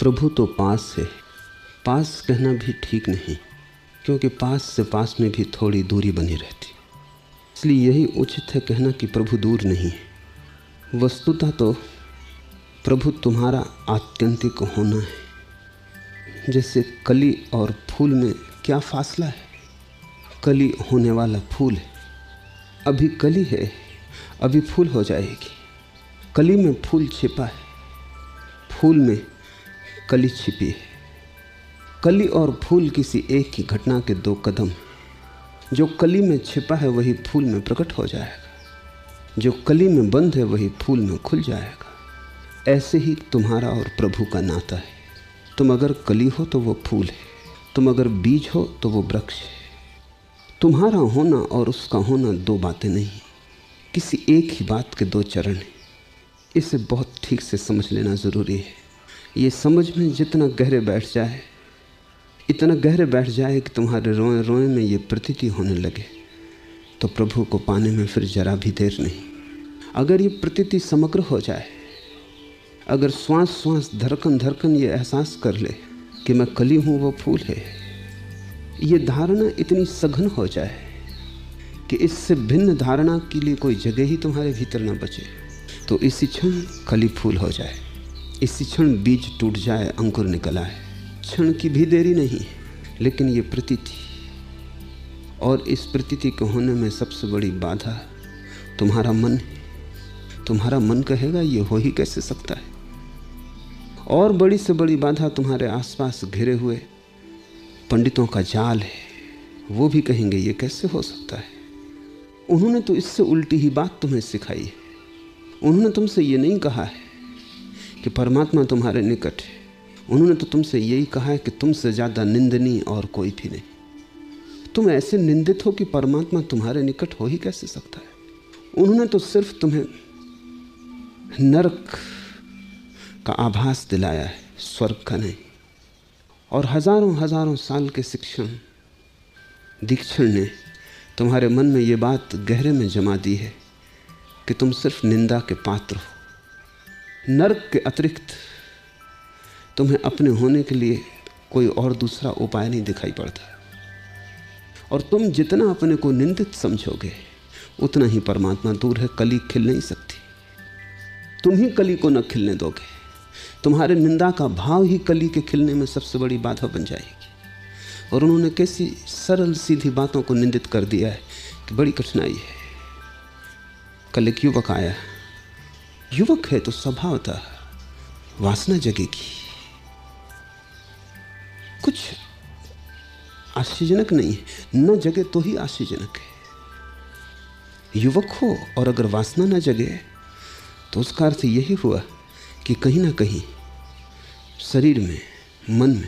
प्रभु तो पास है। पास कहना भी ठीक नहीं, क्योंकि पास से पास में भी थोड़ी दूरी बनी रहती। इसलिए यही उचित है कहना कि प्रभु दूर नहीं है। वस्तुतः तो प्रभु तुम्हारा आत्यंतिक होना है। जैसे कली और फूल में क्या फासला है? कली होने वाला फूल है। अभी कली है, अभी फूल हो जाएगी। कली में फूल छिपा है, फूल में कली छिपी है। कली और फूल किसी एक ही घटना के दो कदम। जो कली में छिपा है वही फूल में प्रकट हो जाएगा, जो कली में बंद है वही फूल में खुल जाएगा। ऐसे ही तुम्हारा और प्रभु का नाता है। तुम अगर कली हो तो वो फूल है, तुम अगर बीज हो तो वो वृक्ष है। तुम्हारा होना और उसका होना दो बातें नहीं, किसी एक ही बात के दो चरण हैं। इसे बहुत ठीक से समझ लेना ज़रूरी है। ये समझ में जितना गहरे बैठ जाए, इतना गहरे बैठ जाए कि तुम्हारे रोए रोए में ये प्रतीति होने लगे, तो प्रभु को पाने में फिर जरा भी देर नहीं। अगर ये प्रतीति समग्र हो जाए, अगर श्वास श्वास धड़कन धड़कन ये एहसास कर ले कि मैं कली हूँ वो फूल है, ये धारणा इतनी सघन हो जाए कि इससे भिन्न धारणा के लिए कोई जगह ही तुम्हारे भीतर न बचे, तो इसी क्षण कली फूल हो जाए, इसी क्षण बीज टूट जाए, अंकुर निकल आए। क्षण की भी देरी नहीं, लेकिन ये प्रतीति, और इस प्रतीति के होने में सबसे बड़ी बाधा तुम्हारा मन है। तुम्हारा मन कहेगा ये हो ही कैसे सकता है। और बड़ी से बड़ी बाधा तुम्हारे आसपास घिरे हुए पंडितों का जाल है। वो भी कहेंगे ये कैसे हो सकता है। उन्होंने तो इससे उल्टी ही बात तुम्हें सिखाई है। उन्होंने तुमसे ये नहीं कहा है कि परमात्मा तुम्हारे निकट है। उन्होंने तो तुमसे यही कहा है कि तुमसे ज़्यादा निंदनीय और कोई भी नहीं। तुम ऐसे निंदित हो कि परमात्मा तुम्हारे निकट हो ही कैसे सकता है। उन्होंने तो सिर्फ तुम्हें नरक का आभास दिलाया है, स्वर्ग का नहीं। और हजारों हजारों साल के शिक्षण दीक्षण ने तुम्हारे मन में ये बात गहरे में जमा दी है कि तुम सिर्फ निंदा के पात्र हो। नरक के अतिरिक्त तुम्हें अपने होने के लिए कोई और दूसरा उपाय नहीं दिखाई पड़ता। और तुम जितना अपने को निंदित समझोगे उतना ही परमात्मा दूर है। कली खिल नहीं सकती, तुम ही कली को न खिलने दोगे। तुम्हारे निंदा का भाव ही कली के खिलने में सबसे बड़ी बाधा बन जाएगी। और उन्होंने कैसी सरल सीधी बातों को निंदित कर दिया है कि बड़ी कठिनाई है। कल एक युवक आया। युवक है तो स्वभावतः वासना जगेगी। कुछ आश्चर्यजनक नहीं है, न जगे तो ही आश्चर्यजनक है। युवक हो और अगर वासना न जगे तो उसका अर्थ यही हुआ कि कहीं ना कहीं शरीर में, मन में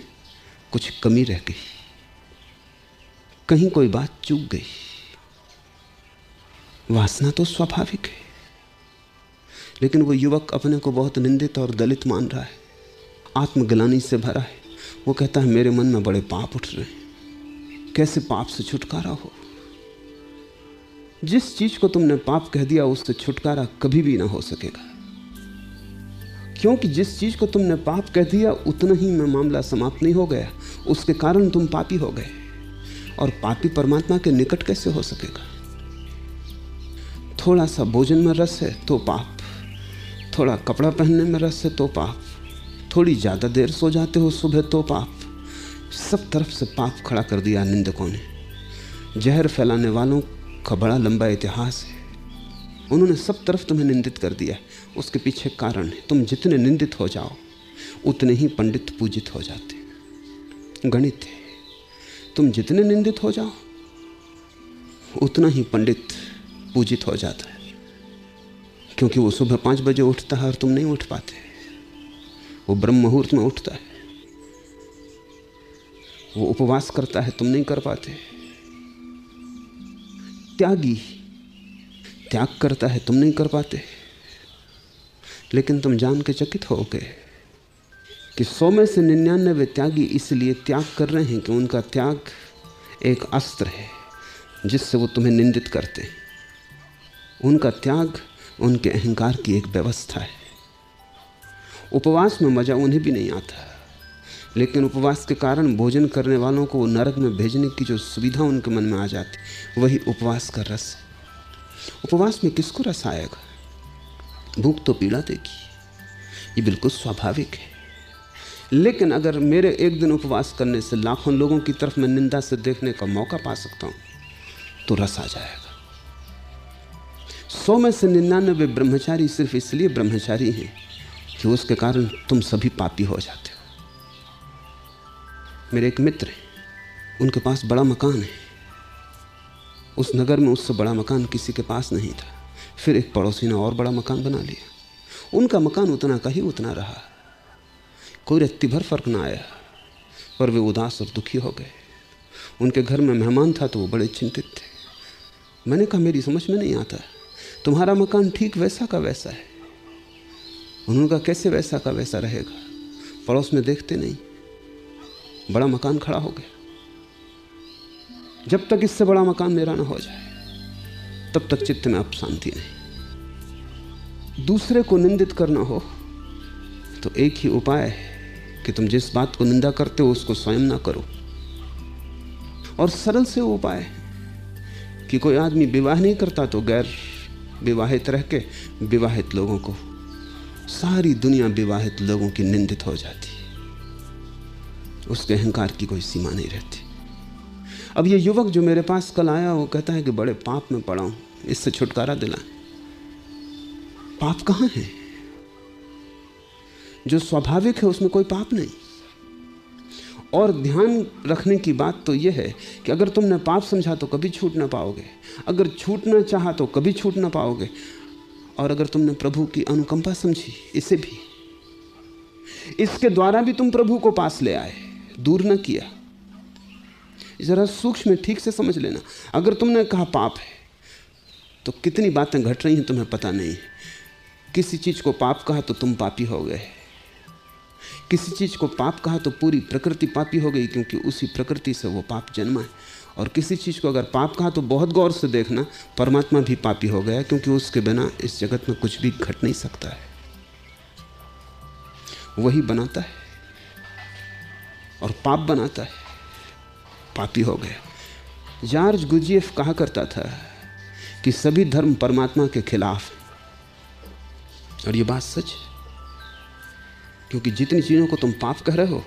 कुछ कमी रह गई, कहीं कोई बात चूक गई। वासना तो स्वाभाविक है, लेकिन वो युवक अपने को बहुत निंदित और दलित मान रहा है, आत्मग्लानि से भरा है। वो कहता है मेरे मन में बड़े पाप उठ रहे हैं, कैसे पाप से छुटकारा हो। जिस चीज को तुमने पाप कह दिया उससे छुटकारा कभी भी ना हो सकेगा, क्योंकि जिस चीज को तुमने पाप कह दिया उतना ही में मामला समाप्त नहीं हो गया, उसके कारण तुम पापी हो गए। और पापी परमात्मा के निकट कैसे हो सकेगा। थोड़ा सा भोजन में रस है तो पाप, थोड़ा कपड़ा पहनने में रस है तो पाप, थोड़ी ज़्यादा देर सो जाते हो सुबह तो पाप। सब तरफ से पाप खड़ा कर दिया निंदकों ने। जहर फैलाने वालों का बड़ा लंबा इतिहास है। उन्होंने सब तरफ तुम्हें निंदित कर दिया। उसके पीछे कारण है, तुम जितने निंदित हो जाओ उतने ही पंडित पूजित हो जाते। गणित है, तुम जितने निंदित हो जाओ उतना ही पंडित पूजित हो जाता है। क्योंकि वो सुबह 5 बजे उठता है और तुम नहीं उठ पाते। वो ब्रह्म मुहूर्त में उठता है, वो उपवास करता है, तुम नहीं कर पाते। त्यागी त्याग करता है, तुम नहीं कर पाते। लेकिन तुम जान के चकित हो गए कि 100 में से 99 त्यागी इसलिए त्याग कर रहे हैं कि उनका त्याग एक अस्त्र है जिससे वो तुम्हें निंदित करते हैं। उनका त्याग उनके अहंकार की एक व्यवस्था है। उपवास में मजा उन्हें भी नहीं आता, लेकिन उपवास के कारण भोजन करने वालों को नरक में भेजने की जो सुविधा उनके मन में आ जाती, वही उपवास का रस है। उपवास में किसको रस आएगा? भूख तो पीड़ा देगी, ये बिल्कुल स्वाभाविक है। लेकिन अगर मेरे एक दिन उपवास करने से लाखों लोगों की तरफ मैं निंदा से देखने का मौका पा सकता हूं, तो रस आ जाएगा। 100 में से 99 ब्रह्मचारी सिर्फ इसलिए ब्रह्मचारी हैं कि उसके कारण तुम सभी पापी हो जाते हो। मेरे एक मित्र हैं, उनके पास बड़ा मकान है। उस नगर में उससे बड़ा मकान किसी के पास नहीं था। फिर एक पड़ोसी ने और बड़ा मकान बना लिया। उनका मकान उतना का ही उतना रहा, कोई रत्ती भर फर्क ना आया, पर वे उदास और दुखी हो गए। उनके घर में मेहमान था तो वो बड़े चिंतित थे। मैंने कहा, मेरी समझ में नहीं आता, तुम्हारा मकान ठीक वैसा का वैसा है। उन्होंने कहा, कैसे वैसा का वैसा रहेगा? पड़ोस में देखते नहीं, बड़ा मकान खड़ा हो गया। जब तक इससे बड़ा मकान मेरा ना हो जाए तब तक चित्त में अब शांति नहीं। दूसरे को निंदित करना हो तो एक ही उपाय है कि तुम जिस बात को निंदा करते हो उसको स्वयं ना करो। और सरल से उपाय है कि कोई आदमी विवाह नहीं करता तो गैर विवाहित रह के विवाहित लोगों को, सारी दुनिया विवाहित लोगों की निंदित हो जाती, उसके अहंकार की कोई सीमा नहीं रहती। अब ये युवक जो मेरे पास कल आया, वो कहता है कि बड़े पाप में पड़ा हूं, इससे छुटकारा दिलाएं। पाप कहाँ है? जो स्वाभाविक है उसमें कोई पाप नहीं। और ध्यान रखने की बात तो यह है कि अगर तुमने पाप समझा तो कभी छूट ना पाओगे, अगर छूटना चाहा तो कभी छूट ना पाओगे, और अगर तुमने प्रभु की अनुकंपा समझी, इसे भी, इसके द्वारा भी तुम प्रभु को पास ले आए, दूर न किया। जरा सूक्ष्म ठीक से समझ लेना। अगर तुमने कहा पाप है तो कितनी बातें घट रही हैं तुम्हें पता नहीं। किसी चीज को पाप कहा तो तुम पापी हो गए, किसी चीज को पाप कहा तो पूरी प्रकृति पापी हो गई, क्योंकि उसी प्रकृति से वो पाप जन्मा है। और किसी चीज को अगर पाप कहा तो बहुत गौर से देखना, परमात्मा भी पापी हो गया, क्योंकि उसके बिना इस जगत में कुछ भी घट नहीं सकता है। वही बनाता है और पाप बनाता है, पापी हो गया। जॉर्ज गुजिएफ कहा करता था कि सभी धर्म परमात्मा के खिलाफ है, और ये बात सच है, क्योंकि जितनी चीजों को तुम पाप कह रहे हो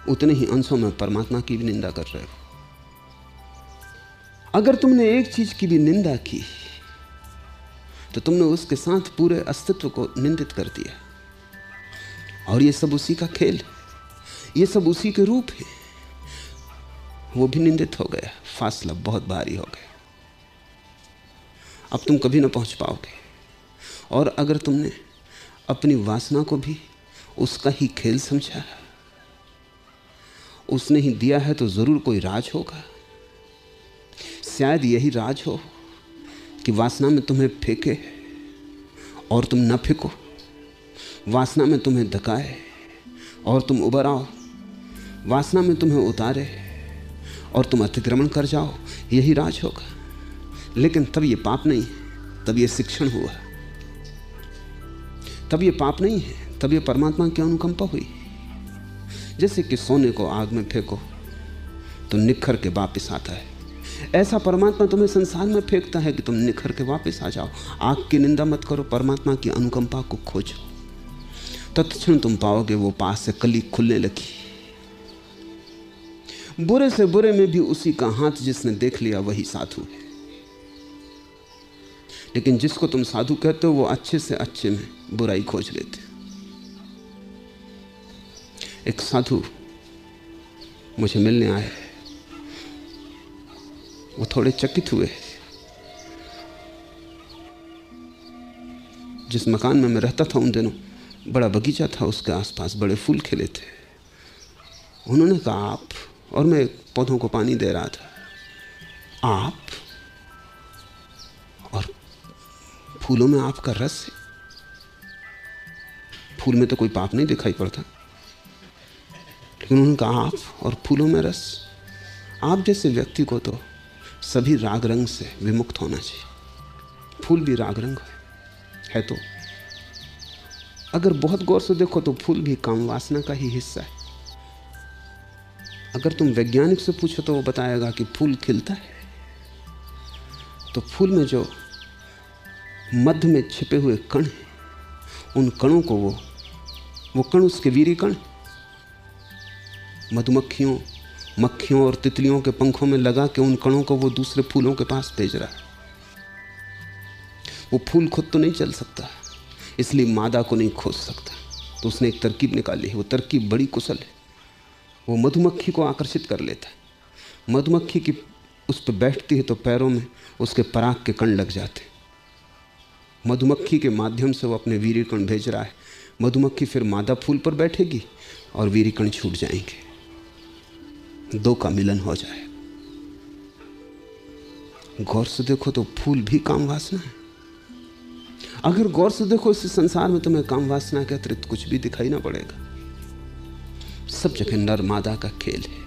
उतने ही अंशों में परमात्मा की भी निंदा कर रहे हो। अगर तुमने एक चीज की भी निंदा की तो तुमने उसके साथ पूरे अस्तित्व को निंदित कर दिया। और ये सब उसी का खेल है, ये सब उसी के रूप है। वो भी निंदित हो गया, फासला बहुत भारी हो गया, अब तुम कभी ना पहुंच पाओगे। और अगर तुमने अपनी वासना को भी उसका ही खेल समझा, उसने ही दिया है, तो जरूर कोई राज होगा। शायद यही राज हो कि वासना में तुम्हें फेंके और तुम न फेंको, वासना में तुम्हें धकाए और तुम उबर आओ, वासना में तुम्हें उतारे और तुम अतिक्रमण कर जाओ, यही राज होगा। लेकिन तब ये पाप नहीं है, तब ये शिक्षण हुआ, तब ये पाप नहीं है, तब ये परमात्मा की अनुकंपा हुई। जैसे कि सोने को आग में फेंको तो निखर के वापस आता है, ऐसा परमात्मा तुम्हें संसार में फेंकता है कि तुम निखर के वापस आ जाओ। आग की निंदा मत करो, परमात्मा की अनुकंपा को खोजो, तत्क्षण तुम पाओगे वो पास से कली खुलने लगी। बुरे से बुरे में भी उसी का हाथ जिसने देख लिया वही साधु है। लेकिन जिसको तुम साधु कहते हो वो अच्छे से अच्छे में बुराई खोज लेते। एक साधु मुझे मिलने आए, वो थोड़े चकित हुए। जिस मकान में मैं रहता था उन दिनों बड़ा बगीचा था, उसके आसपास बड़े फूल खिले थे। उन्होंने कहा आप, और मैं पौधों को पानी दे रहा था, आप और फूलों में आपका रस है। फूल में तो कोई पाप नहीं दिखाई पड़ता, लेकिन उन्होंने कहा आप और फूलों में रस। आप जैसे व्यक्ति को तो सभी राग रंग से विमुक्त होना चाहिए। फूल भी राग रंग है तो अगर बहुत गौर से देखो तो फूल भी काम वासना का ही हिस्सा है। अगर तुम वैज्ञानिक से पूछो तो वो बताएगा कि फूल खिलता है तो फूल में जो मध्य में छिपे हुए कण हैं, उन कणों को वो कण उसके वीर्य कण मधुमक्खियों, मक्खियों और तितलियों के पंखों में लगा के उन कणों को वो दूसरे फूलों के पास भेज रहा है। वो फूल खुद तो नहीं चल सकता, इसलिए मादा को नहीं खोज सकता, तो उसने एक तरकीब निकाली है। वो तरकीब बड़ी कुशल है। वो मधुमक्खी को आकर्षित कर लेता है। मधुमक्खी की उस पर बैठती है तो पैरों में उसके पराग के कण लग जाते। मधुमक्खी के माध्यम से वो अपने वीर्य कण भेज रहा है। मधुमक्खी फिर मादा फूल पर बैठेगी और वीर्य कण छूट जाएंगे, दो का मिलन हो जाए। गौर से देखो तो फूल भी काम वासना है। अगर गौर से देखो इस संसार में तुम्हें काम वासना के अतिरिक्त कुछ भी दिखाई ना पड़ेगा। सब जगह नर मादा का खेल है।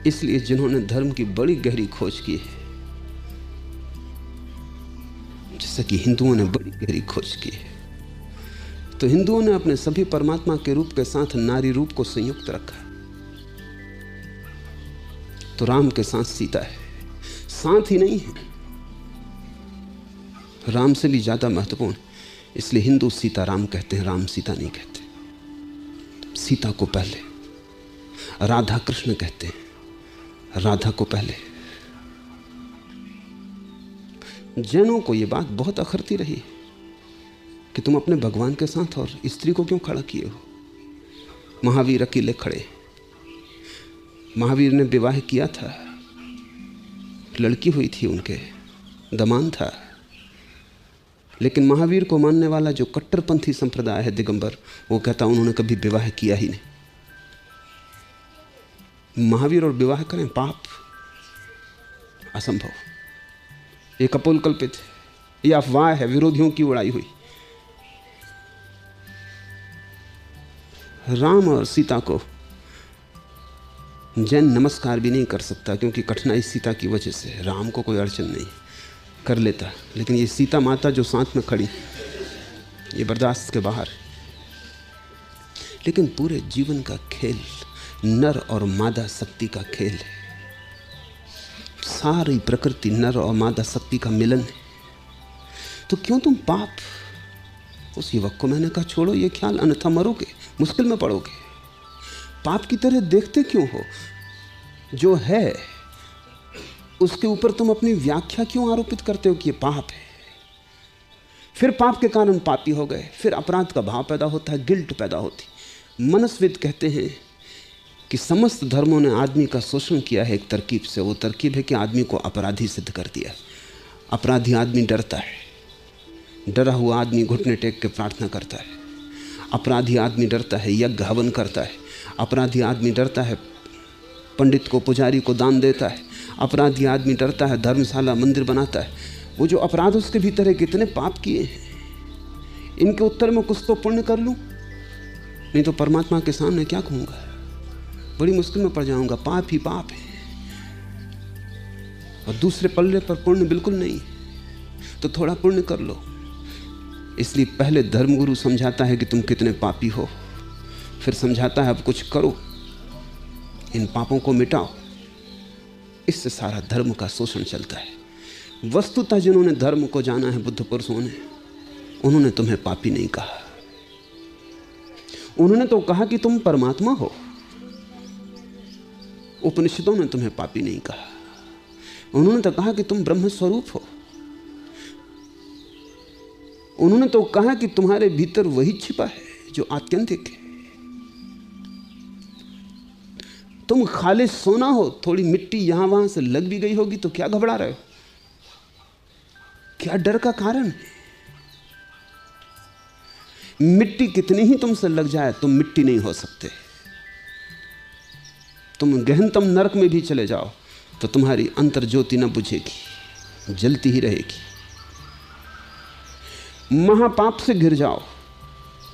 इसलिए जिन्होंने धर्म की बड़ी गहरी खोज की है, जैसे कि हिंदुओं ने बड़ी गहरी खोज की है, तो हिंदुओं ने अपने सभी परमात्मा के रूप के साथ नारी रूप को संयुक्त रखा। तो राम के साथ सीता है, साथ ही नहीं है, राम से भी ज्यादा महत्वपूर्ण। इसलिए हिंदू सीता राम कहते हैं, राम सीता नहीं कहते। सीता को पहले, राधा कृष्ण कहते हैं, राधा को पहले। जैनों को यह बात बहुत अखरती रही कि तुम अपने भगवान के साथ और स्त्री को क्यों खड़ा किए हो। महावीर अकेले खड़े। महावीर ने विवाह किया था, लड़की हुई थी, उनके दमान था, लेकिन महावीर को मानने वाला जो कट्टरपंथी संप्रदाय है दिगंबर, वो कहता उन्होंने कभी विवाह किया ही नहीं। महावीर और विवाह करें पाप, असंभव, ये कपोल कल्पित है, ये अफवाह है, विरोधियों की उड़ाई हुई। राम और सीता को जैन नमस्कार भी नहीं कर सकता, क्योंकि कठिनाई सीता की वजह से। राम को कोई अड़चन नहीं, कर लेता, लेकिन ये सीता माता जो साथ में खड़ी, ये बर्दाश्त के बाहर। लेकिन पूरे जीवन का खेल नर और मादा शक्ति का खेल है। सारी प्रकृति नर और मादा शक्ति का मिलन है। तो क्यों तुम पाप? उस युवक को मैंने कहा छोड़ो ये ख्याल, अन्यथा मरोगे, मुश्किल में पड़ोगे। पाप की तरह देखते क्यों हो? जो है उसके ऊपर तुम अपनी व्याख्या क्यों आरोपित करते हो कि ये पाप है? फिर पाप के कारण पापी हो गए, फिर अपराध का भाव पैदा होता है, गिल्ट पैदा होती। मनस्विद कहते हैं कि समस्त धर्मों ने आदमी का शोषण किया है एक तरकीब से। वो तरकीब है कि आदमी को अपराधी सिद्ध कर दिया। अपराधी आदमी डरता है, डरा हुआ आदमी घुटने टेक के प्रार्थना करता है। अपराधी आदमी डरता है, यज्ञ हवन करता है। अपराधी आदमी डरता है, पंडित को, पुजारी को दान देता है। अपराधी आदमी डरता है, धर्मशाला मंदिर बनाता है। वो जो अपराध उसके भीतर है, कितने पाप किए हैं, इनके उत्तर में कुछ तो पुण्य कर लूं, नहीं तो परमात्मा के सामने क्या कहूँगा, बड़ी मुश्किल में पड़ जाऊंगा। पाप ही पाप है और दूसरे पल्ले पर पुण्य बिल्कुल नहीं, तो थोड़ा पुण्य कर लो। इसलिए पहले धर्मगुरु समझाता है कि तुम कितने पापी हो, फिर समझाता है अब कुछ करो, इन पापों को मिटाओ। इससे सारा धर्म का शोषण चलता है। वस्तुतः जिन्होंने धर्म को जाना है, बुद्ध पुरुषों ने, उन्होंने तुम्हें पापी नहीं कहा। उन्होंने तो कहा कि तुम परमात्मा हो। उपनिषदों ने तुम्हें पापी नहीं कहा। उन्होंने तो कहा कि तुम ब्रह्म स्वरूप हो। उन्होंने तो कहा कि तुम्हारे भीतर वही छिपा है जो आत्यंतिक है। तुम खाली सोना हो, थोड़ी मिट्टी यहां वहां से लग भी गई होगी तो क्या घबरा रहे हो? क्या डर का कारण है? मिट्टी कितनी ही तुमसे लग जाए, तुम मिट्टी नहीं हो सकते। तुम गहनतम नरक में भी चले जाओ तो तुम्हारी अंतर ज्योति न बुझेगी, जलती ही रहेगी। महापाप से घिर जाओ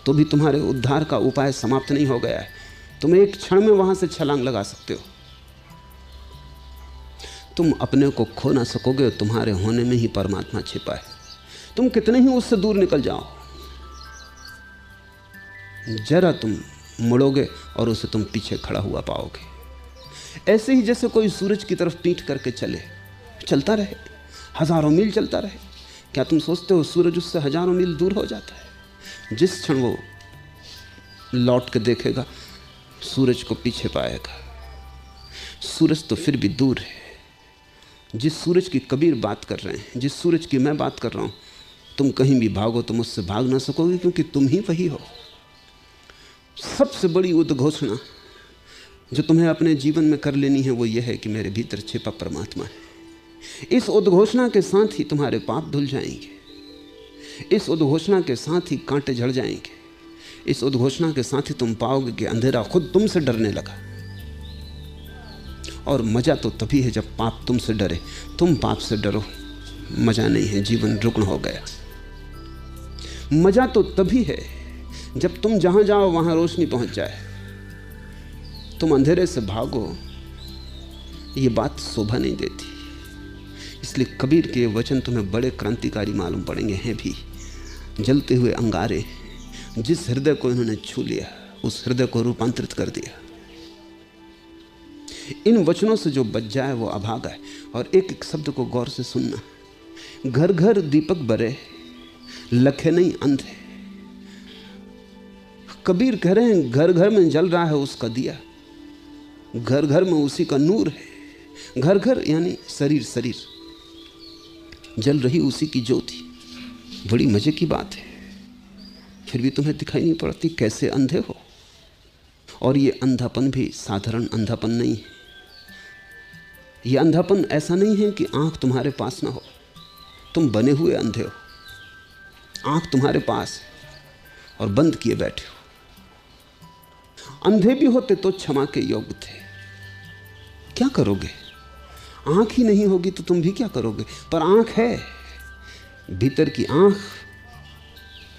तो भी तुम्हारे उद्धार का उपाय समाप्त नहीं हो गया है। तुम एक क्षण में वहां से छलांग लगा सकते हो। तुम अपने को खो ना सकोगे, तुम्हारे होने में ही परमात्मा छिपा है। तुम कितने ही उससे दूर निकल जाओ, जरा तुम मुड़ोगे और उसे तुम पीछे खड़ा हुआ पाओगे। ऐसे ही जैसे कोई सूरज की तरफ पीठ करके चलता रहे, हजारों मील चलता रहे, क्या तुम सोचते हो सूरज उससे हजारों मील दूर हो जाता है? जिस क्षण वो लौट के देखेगा सूरज को पीछे पाएगा। सूरज तो फिर भी दूर है। जिस सूरज की कबीर बात कर रहे हैं, जिस सूरज की मैं बात कर रहा हूं, तुम कहीं भी भागो तुम उससे भाग ना सकोगे, क्योंकि तुम ही वही हो। सबसे बड़ी उद्घोषणा जो तुम्हें अपने जीवन में कर लेनी है वो ये है कि मेरे भीतर छिपा परमात्मा है। इस उद्घोषणा के साथ ही तुम्हारे पाप धुल जाएंगे। इस उद्घोषणा के साथ ही कांटे झड़ जाएंगे। इस उद्घोषणा के साथ ही तुम पाओगे कि अंधेरा खुद तुमसे डरने लगा। और मजा तो तभी है जब पाप तुमसे डरे। तुम पाप से डरो, मजा नहीं है, जीवन रुग्ण हो गया। मजा तो तभी है जब तुम जहां जाओ वहां रोशनी पहुंच जाए। तुम अंधेरे से भागो, ये बात शोभा नहीं देती। इसलिए कबीर के वचन तुम्हें बड़े क्रांतिकारी मालूम पड़ेंगे। हैं भी जलते हुए अंगारे, जिस हृदय को इन्होंने छू लिया उस हृदय को रूपांतरित कर दिया। इन वचनों से जो बच जाए वो अभागा है। और एक एक शब्द को गौर से सुनना। घर घर दीपक बरे, लखे नहीं अंधे। कबीर कह रहे हैं घर घर में जल रहा है उसका दिया, घर घर में उसी का नूर है। घर घर यानी शरीर शरीर, जल रही उसी की ज्योति। बड़ी मजे की बात है। फिर भी तुम्हें दिखाई नहीं पड़ती, कैसे अंधे हो। और ये अंधापन भी साधारण अंधापन नहीं है। ये अंधापन ऐसा नहीं है कि आंख तुम्हारे पास ना हो, तुम बने हुए अंधे हो। आंख तुम्हारे पास है और बंद किए बैठे हो। अंधे भी होते तो क्षमा के योग्य थे। क्या करोगे? आंख ही नहीं होगी तो तुम भी क्या करोगे? पर आंख है, भीतर की आंख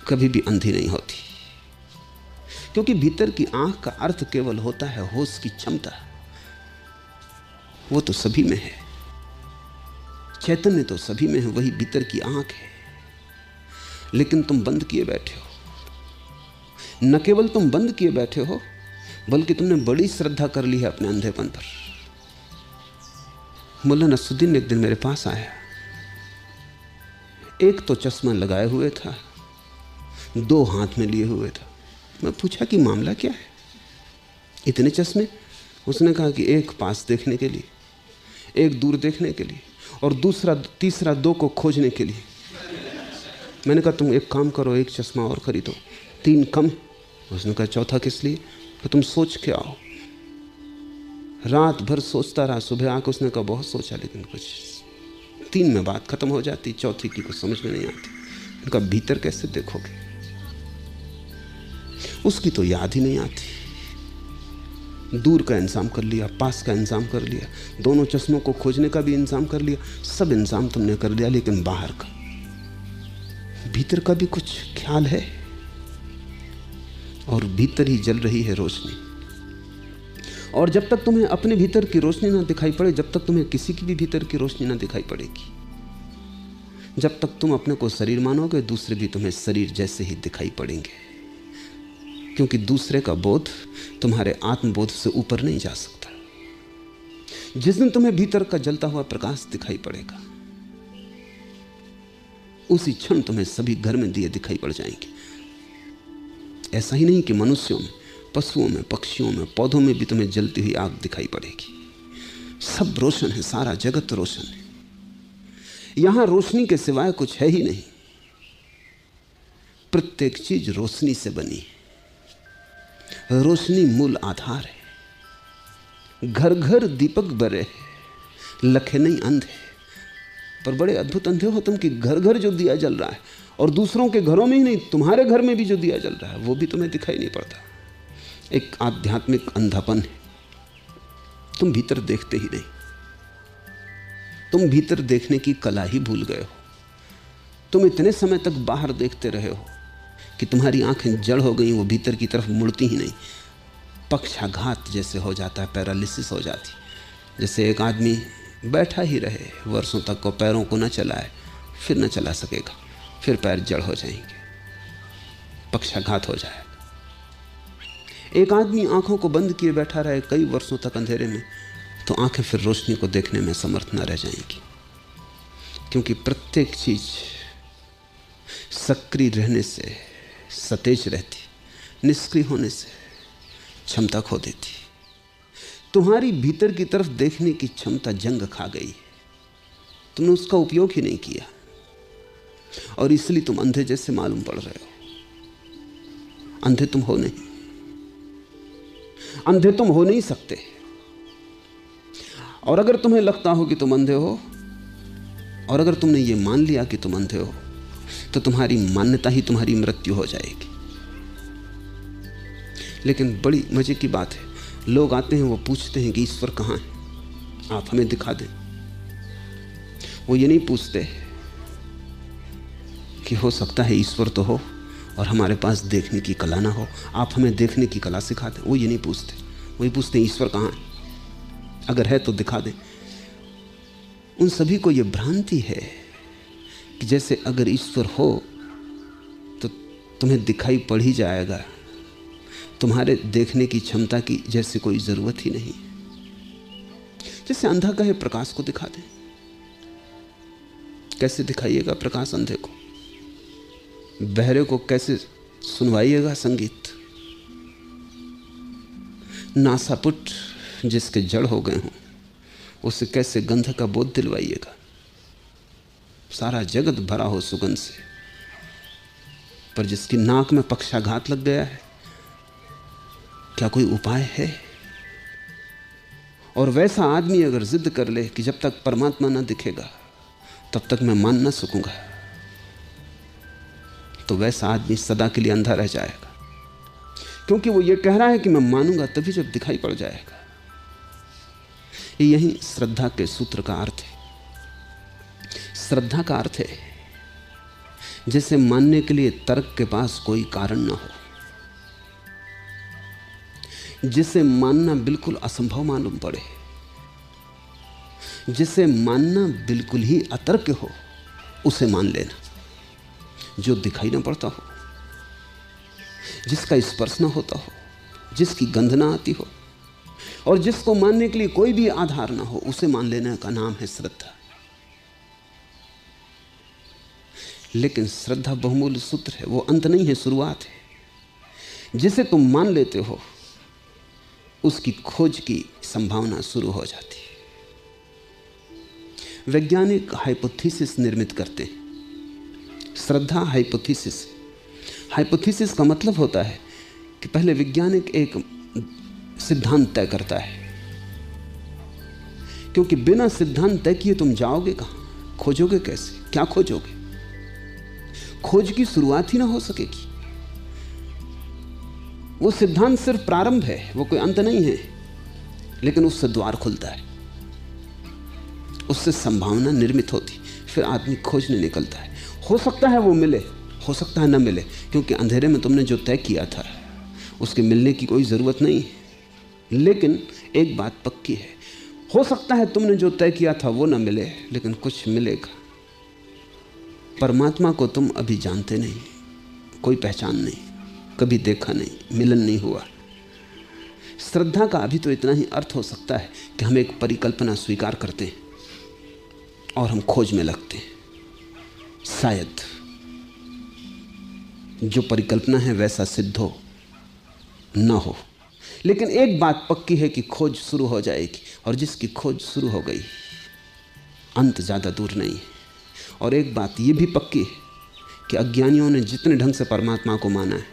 कभी भी अंधी नहीं होती, क्योंकि भीतर की आंख का अर्थ केवल होता है होश की क्षमता। वो तो सभी में है, चैतन्य तो सभी में है, वही भीतर की आंख है। लेकिन तुम बंद किए बैठे हो। न केवल तुम बंद किए बैठे हो, बल्कि तुमने बड़ी श्रद्धा कर ली है अपने अंधेपन पर। मुल्ला नसरुद्दीन एक दिन मेरे पास आया। एक तो चश्मा लगाए हुए था, दो हाथ में लिए हुए था। मैं पूछा कि मामला क्या है, इतने चश्मे? उसने कहा कि एक पास देखने के लिए, एक दूर देखने के लिए, और दूसरा तीसरा दो को खोजने के लिए। मैंने कहा तुम एक काम करो, एक चश्मा और खरीदो, तीन कम। उसने कहा चौथा किस लिए? तो तुम सोच के आओ। रात भर सोचता रहा, सुबह आकर उसने कहा बहुत सोचा, लेकिन कुछ तीन में बात खत्म हो जाती, चौथी की कुछ समझ में नहीं आती। उनका भीतर कैसे देखोगे? उसकी तो याद ही नहीं आती। दूर का इंतजाम कर लिया, पास का इंतजाम कर लिया, दोनों चश्मों को खोजने का भी इंतजाम कर लिया, सब इंतजाम तुमने कर लिया, लेकिन बाहर का, भीतर का भी कुछ ख्याल है? और भीतर ही जल रही है रोशनी। और जब तक तुम्हें अपने भीतर की रोशनी ना दिखाई पड़े, जब तक तुम्हें किसी की भी भीतर की रोशनी ना दिखाई पड़ेगी, जब तक तुम अपने को शरीर मानोगे, दूसरे भी तुम्हें शरीर जैसे ही दिखाई पड़ेंगे। क्योंकि दूसरे का बोध तुम्हारे आत्मबोध से ऊपर नहीं जा सकता। जिस दिन तुम्हें भीतर का जलता हुआ प्रकाश दिखाई पड़ेगा, उसी क्षण तुम्हें सभी घर में दिए दिखाई पड़ जाएंगे। ऐसा ही नहीं कि मनुष्यों में, पशुओं में, पक्षियों में, पौधों में भी तुम्हें जलती हुई आग दिखाई पड़ेगी। सब रोशन है, सारा जगत रोशन है। यहां रोशनी के सिवाय कुछ है ही नहीं। प्रत्येक चीज रोशनी से बनी है। रोशनी मूल आधार है। घर घर दीपक बरे, लखे नहीं अंधे। पर बड़े अद्भुत अंधे हो तुम कि घर घर जो दिया जल रहा है, और दूसरों के घरों में ही नहीं, तुम्हारे घर में भी जो दिया जल रहा है वो भी तुम्हें दिखाई नहीं पड़ता। एक आध्यात्मिक अंधापन है। तुम भीतर देखते ही नहीं। तुम भीतर देखने की कला ही भूल गए हो। तुम इतने समय तक बाहर देखते रहे हो कि तुम्हारी आंखें जड़ हो गई, वो भीतर की तरफ मुड़ती ही नहीं। पक्षाघात जैसे हो जाता है, पैरालिसिस हो जाती। जैसे एक आदमी बैठा ही रहे वर्षों तक को, पैरों को न चलाए, फिर न चला सकेगा, फिर पैर जड़ हो जाएंगे, पक्षाघात हो जाएगा। एक आदमी आंखों को बंद किए बैठा रहे कई वर्षों तक अंधेरे में, तो आंखें फिर रोशनी को देखने में समर्थ न रह जाएंगी, क्योंकि प्रत्येक चीज सक्रिय रहने से सतेज रहती, निष्क्रिय होने से क्षमता खो देती। तुम्हारी भीतर की तरफ देखने की क्षमता जंग खा गई, तुमने उसका उपयोग ही नहीं किया, और इसलिए तुम अंधे जैसे मालूम पड़ रहे हो। अंधे तुम हो नहीं, अंधे तुम हो नहीं सकते। और अगर तुम्हें लगता हो कि तुम अंधे हो, और अगर तुमने ये मान लिया कि तुम अंधे हो, तो तुम्हारी मान्यता ही तुम्हारी मृत्यु हो जाएगी। लेकिन बड़ी मजे की बात है, लोग आते हैं, वो पूछते हैं कि ईश्वर कहाँ है, आप हमें दिखा दें। वो ये नहीं पूछते कि हो सकता है ईश्वर तो हो और हमारे पास देखने की कला ना हो, आप हमें देखने की कला सिखा दें। वो ये नहीं पूछते, वही पूछते हैं ईश्वर कहाँ है, अगर है तो दिखा दें। उन सभी को ये भ्रांति है कि जैसे अगर ईश्वर हो तो तुम्हें दिखाई पड़ ही जाएगा, तुम्हारे देखने की क्षमता की जैसे कोई जरूरत ही नहीं। जैसे अंधा कहे प्रकाश को दिखा दे, कैसे दिखाइएगा प्रकाश अंधे को? बहरे को कैसे सुनवाइएगा संगीत? नासापुट जिसके जड़ हो गए हों, उसे कैसे गंध का बोध दिलवाइएगा? सारा जगत भरा हो सुगंध से, पर जिसकी नाक में पक्षाघात लग गया है, क्या कोई उपाय है? और वैसा आदमी अगर जिद कर ले कि जब तक परमात्मा ना दिखेगा तब तक मैं मान ना सकूंगा, तो वैसा आदमी सदा के लिए अंधा रह जाएगा, क्योंकि वो ये कह रहा है कि मैं मानूंगा तभी जब दिखाई पड़ जाएगा। यही श्रद्धा के सूत्र का अर्थ है। श्रद्धा का अर्थ है जैसे मानने के लिए तर्क के पास कोई कारण ना हो, जिसे मानना बिल्कुल असंभव मालूम पड़े, जिसे मानना बिल्कुल ही अतर्क हो, उसे मान लेना। जो दिखाई ना पड़ता हो, जिसका स्पर्श ना होता हो, जिसकी गंध ना आती हो, और जिसको मानने के लिए कोई भी आधार ना हो, उसे मान लेने का नाम है श्रद्धा। लेकिन श्रद्धा बहुमूल्य सूत्र है, वो अंत नहीं है, शुरुआत है। जिसे तुम मान लेते हो उसकी खोज की संभावना शुरू हो जाती है। वैज्ञानिक हाइपोथेसिस निर्मित करते हैं, श्रद्धा हाइपोथेसिस। हाइपोथेसिस का मतलब होता है कि पहले वैज्ञानिक एक सिद्धांत तय करता है, क्योंकि बिना सिद्धांत तय किए तुम जाओगे कहां, खोजोगे कैसे, क्या खोजोगे? खोज की शुरुआत ही ना हो सकेगी। वो सिद्धांत सिर्फ प्रारंभ है, वो कोई अंत नहीं है, लेकिन उससे द्वार खुलता है, उससे संभावना निर्मित होती, फिर आदमी खोजने निकलता है। हो सकता है वो मिले, हो सकता है न मिले, क्योंकि अंधेरे में तुमने जो तय किया था उसके मिलने की कोई ज़रूरत नहीं है। लेकिन एक बात पक्की है, हो सकता है तुमने जो तय किया था वो न मिले, लेकिन कुछ मिलेगा। परमात्मा को तुम अभी जानते नहीं, कोई पहचान नहीं, कभी देखा नहीं, मिलन नहीं हुआ। श्रद्धा का अभी तो इतना ही अर्थ हो सकता है कि हम एक परिकल्पना स्वीकार करते हैं और हम खोज में लगते हैं। शायद जो परिकल्पना है वैसा सिद्ध हो ना हो, लेकिन एक बात पक्की है कि खोज शुरू हो जाएगी, और जिसकी खोज शुरू हो गई अंत ज़्यादा दूर नहीं है। और एक बात ये भी पक्की है कि अज्ञानियों ने जितने ढंग से परमात्मा को माना है,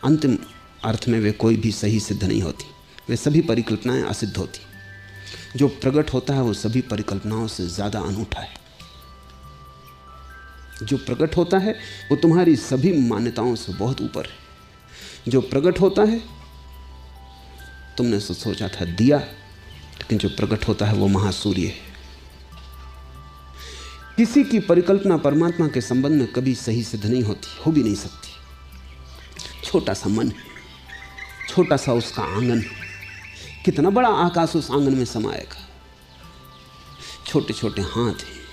अंतिम अर्थ में वे कोई भी सही सिद्ध नहीं होती, वे सभी परिकल्पनाएं असिद्ध होती। जो प्रकट होता है वो सभी परिकल्पनाओं से ज़्यादा अनूठा है। जो प्रकट होता है वो तुम्हारी सभी मान्यताओं से बहुत ऊपर है। जो प्रकट होता है, तुमने सोचा था दिया, लेकिन जो प्रकट होता है वो महासूर्य है। किसी की परिकल्पना परमात्मा के संबंध में कभी सही सिद्ध नहीं होती, हो भी नहीं सकती। छोटा सा मन, छोटा सा उसका आंगन, कितना बड़ा आकाश उस आंगन में समाएगा। छोटे छोटे हाथ हैं,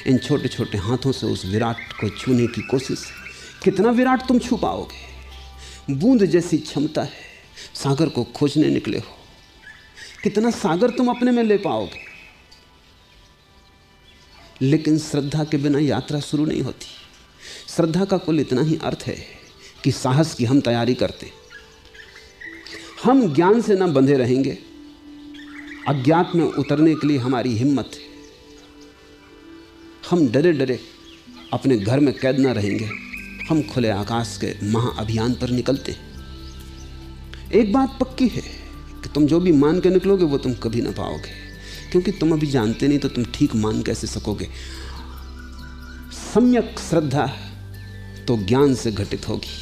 इन छोटे छोटे हाथों से उस विराट को छूने की कोशिश, कितना विराट तुम छू पाओगे। बूंद जैसी क्षमता है, सागर को खोजने निकले हो। कितना सागर तुम अपने में ले पाओगे? लेकिन श्रद्धा के बिना यात्रा शुरू नहीं होती। श्रद्धा का कुल इतना ही अर्थ है कि साहस की हम तैयारी करते। हम ज्ञान से ना बंधे रहेंगे, अज्ञात में उतरने के लिए हमारी हिम्मत है। हम डरे डरे अपने घर में कैद ना रहेंगे, हम खुले आकाश के महाअभियान पर निकलते। एक बात पक्की है कि तुम जो भी मान के निकलोगे वो तुम कभी ना पाओगे, क्योंकि तुम अभी जानते नहीं तो तुम ठीक मान कैसे सकोगे। सम्यक श्रद्धा तो ज्ञान से घटित होगी,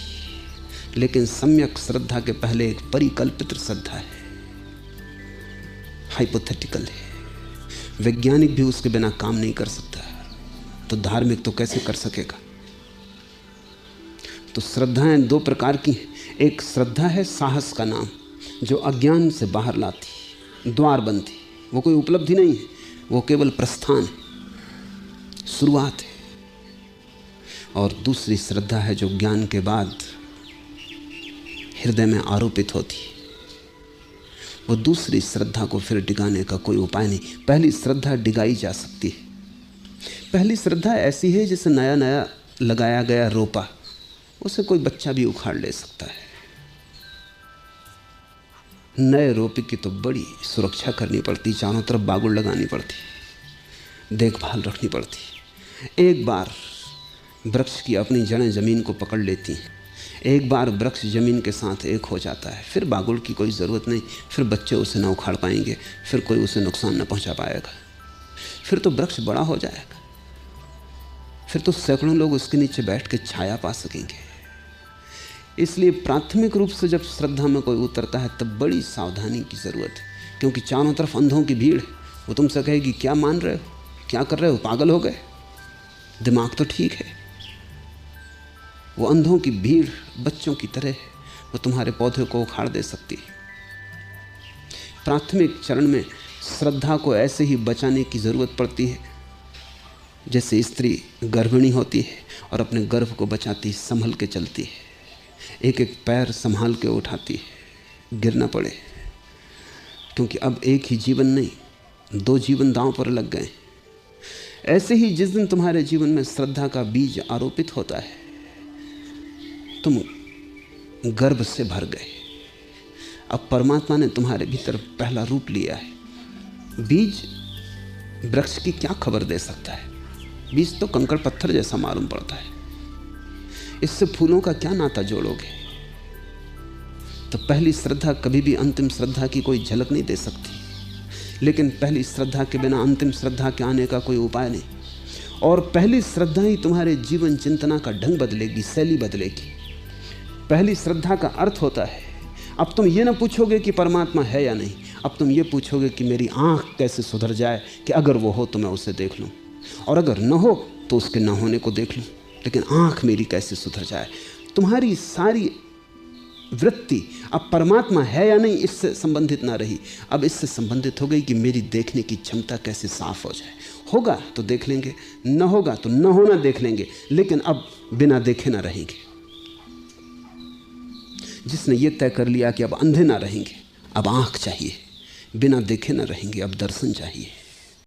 लेकिन सम्यक श्रद्धा के पहले एक परिकल्पित श्रद्धा है, हाइपोथेटिकल है। वैज्ञानिक भी उसके बिना काम नहीं कर सकता, तो धार्मिक तो कैसे कर सकेगा? तो श्रद्धाएं दो प्रकार की हैं। एक श्रद्धा है साहस का नाम, जो अज्ञान से बाहर लाती, द्वार बनती। वो कोई उपलब्धि नहीं है, वो केवल प्रस्थान है, शुरुआत है। और दूसरी श्रद्धा है जो ज्ञान के बाद हृदय में आरोपित होती है। वो दूसरी श्रद्धा को फिर डिगाने का कोई उपाय नहीं। पहली श्रद्धा डिगाई जा सकती है। पहली श्रद्धा ऐसी है जैसे नया नया लगाया गया रोपा, उसे कोई बच्चा भी उखाड़ ले सकता है। नए रोपे की तो बड़ी सुरक्षा करनी पड़ती, चारों तरफ बागुड़ लगानी पड़ती, देखभाल रखनी पड़ती। एक बार वृक्ष की अपनी जड़ें जमीन को पकड़ लेती हैं, एक बार वृक्ष जमीन के साथ एक हो जाता है, फिर बागुड़ की कोई ज़रूरत नहीं, फिर बच्चे उसे ना उखाड़ पाएंगे, फिर कोई उसे नुकसान न पहुंचा पाएगा, फिर तो वृक्ष बड़ा हो जाएगा, फिर तो सैकड़ों लोग उसके नीचे बैठ के छाया पा सकेंगे। इसलिए प्राथमिक रूप से जब श्रद्धा में कोई उतरता है तब बड़ी सावधानी की ज़रूरत है, क्योंकि चारों तरफ अंधों की भीड़ है। वो तुमसे कहेगी क्या मान रहे हो, क्या कर रहे हो, पागल हो गए, दिमाग तो ठीक है। वो अंधों की भीड़ बच्चों की तरह है, वो तुम्हारे पौधे को उखाड़ दे सकती है। प्राथमिक चरण में श्रद्धा को ऐसे ही बचाने की ज़रूरत पड़ती है जैसे स्त्री गर्भिणी होती है और अपने गर्भ को बचाती, संभल के चलती है, एक एक पैर संभाल के उठाती है, गिर ना पड़े, क्योंकि अब एक ही जीवन नहीं, दो जीवन दांव पर लग गए। ऐसे ही जिस दिन तुम्हारे जीवन में श्रद्धा का बीज आरोपित होता है, तुम गर्भ से भर गए। अब परमात्मा ने तुम्हारे भीतर पहला रूप लिया है। बीज वृक्ष की क्या खबर दे सकता है? बीज तो कंकड़ पत्थर जैसा मालूम पड़ता है, इससे फूलों का क्या नाता जोड़ोगे? तो पहली श्रद्धा कभी भी अंतिम श्रद्धा की कोई झलक नहीं दे सकती, लेकिन पहली श्रद्धा के बिना अंतिम श्रद्धा के आने का कोई उपाय नहीं। और पहली श्रद्धा ही तुम्हारे जीवन चिंतना का ढंग बदलेगी, शैली बदलेगी। पहली श्रद्धा का अर्थ होता है, अब तुम ये ना पूछोगे कि परमात्मा है या नहीं, अब तुम ये पूछोगे कि मेरी आँख कैसे सुधर जाए कि अगर वो हो तो मैं उसे देख लूँ, और अगर न हो तो उसके न होने को देख लूँ, लेकिन आँख मेरी कैसे सुधर जाए। तुम्हारी सारी वृत्ति अब परमात्मा है या नहीं इससे संबंधित ना रही, अब इससे संबंधित हो गई कि मेरी देखने की क्षमता कैसे साफ हो जाए। होगा तो देख लेंगे, न होगा तो न होना देख लेंगे, लेकिन अब बिना देखे ना रहेंगे। जिसने ये तय कर लिया कि अब अंधे ना रहेंगे, अब आँख चाहिए, बिना देखे ना रहेंगे, अब दर्शन चाहिए।